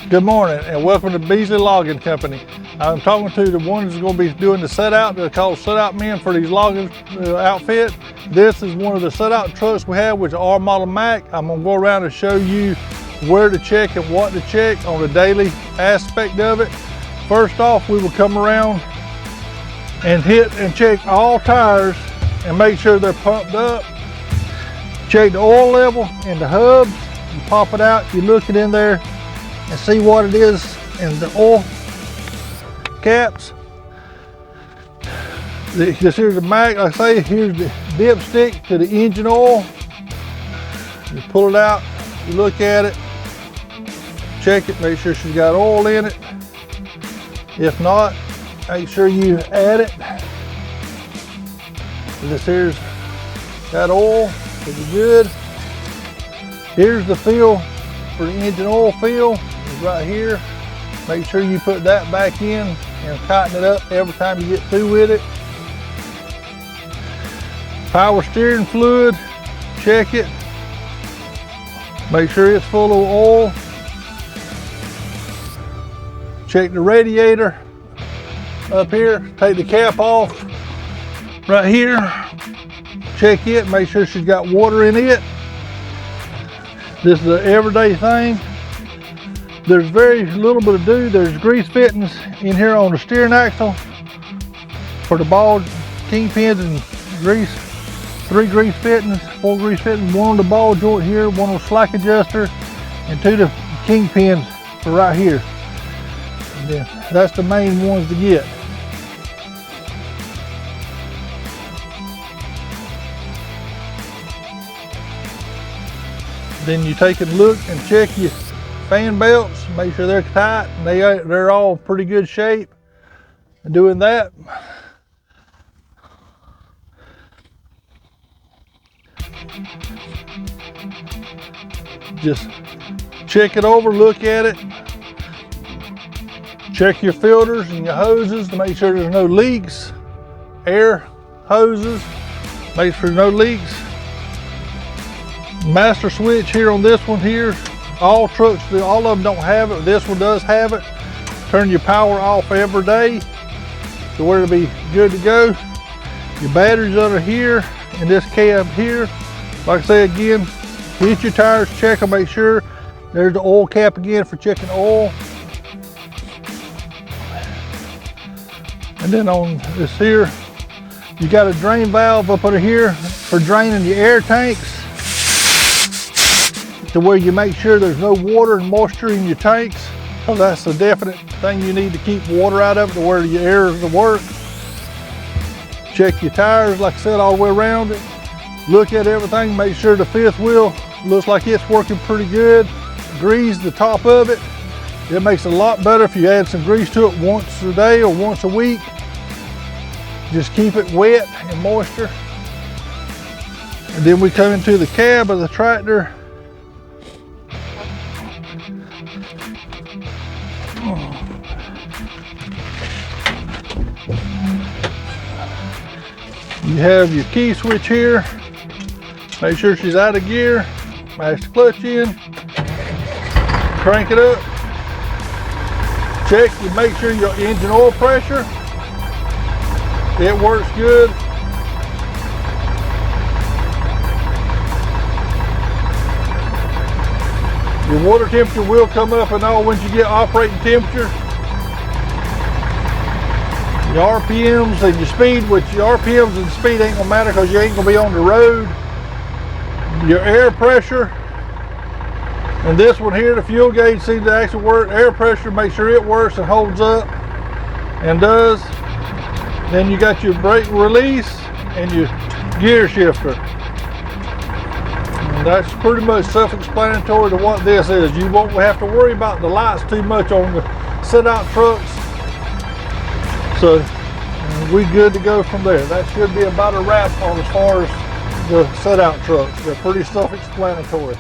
Good morning and welcome to Beasley Logging Company. I'm talking to the ones that's going to be doing the set out. They're called set out men for these logging outfit. This is one of the set out trucks we have, which is R model Mack. I'm going to go around and show you where to check and what to check on the daily aspect of it. First off, we will come around and hit and check all tires and make sure they're pumped up. Check the oil level in the hubs. You pop it out, you look it in there and see what it is in the oil caps. This here's the Mack, like I say, here's the dipstick to the engine oil. You pull it out, you look at it, check it, make sure she's got oil in it. If not, make sure you add it. This here's got oil, it's good. Here's the fill for the engine oil fill, it's right here. Make sure you put that back in and tighten it up every time you get through with it. Power steering fluid, check it. Make sure it's full of oil. Check the radiator up here, take the cap off right here. Check it, make sure she's got water in it. This is an everyday thing. There's very little bit to do. There's grease fittings in here on the steering axle for the ball kingpins and grease. 3 grease fittings, 4 grease fittings, 1 on the ball joint here, 1 on the slack adjuster, and 2 the kingpins for right here. And then that's the main ones to get. Then you take a look and check your fan belts, make sure they're tight and they're all pretty good shape. And doing that, just check it over, look at it. Check your filters and your hoses to make sure there's no leaks. Air hoses, make sure no leaks. Master switch here on this one here. All trucks, all of them don't have it. This one does have it. Turn your power off every day to where it'll be good to go. Your batteries under here and this cab here. Like I say again, hit your tires, check them, make sure. There's the oil cap again for checking oil. And then on this here, you got a drain valve up under here for draining your air tanks, to where you make sure there's no water and moisture in your tanks. So that's a definite thing you need to keep water out of it, to where your air is to work. Check your tires, like I said, all the way around it. Look at everything, make sure the 5th wheel looks like it's working pretty good. Grease the top of it. It makes it a lot better if you add some grease to it once a day or once a week. Just keep it wet and moisture. And then we come into the cab of the tractor. You have your key switch here. Make sure she's out of gear. Mash the clutch in. Crank it up. Check and make sure your engine oil pressure, it works good. Your water temperature will come up and all once you get operating temperature. Your RPMs and your speed, which your RPMs and speed ain't gonna matter because you ain't gonna be on the road. Your air pressure, and this one here, the fuel gauge seems to actually work. Air pressure, make sure it works and holds up, and does. Then you got your brake release and your gear shifter. And that's pretty much self-explanatory to what this is. You won't have to worry about the lights too much on the set-out trucks. So we good to go from there. That should be about a wrap on as far as the set-out trucks. They're pretty self-explanatory.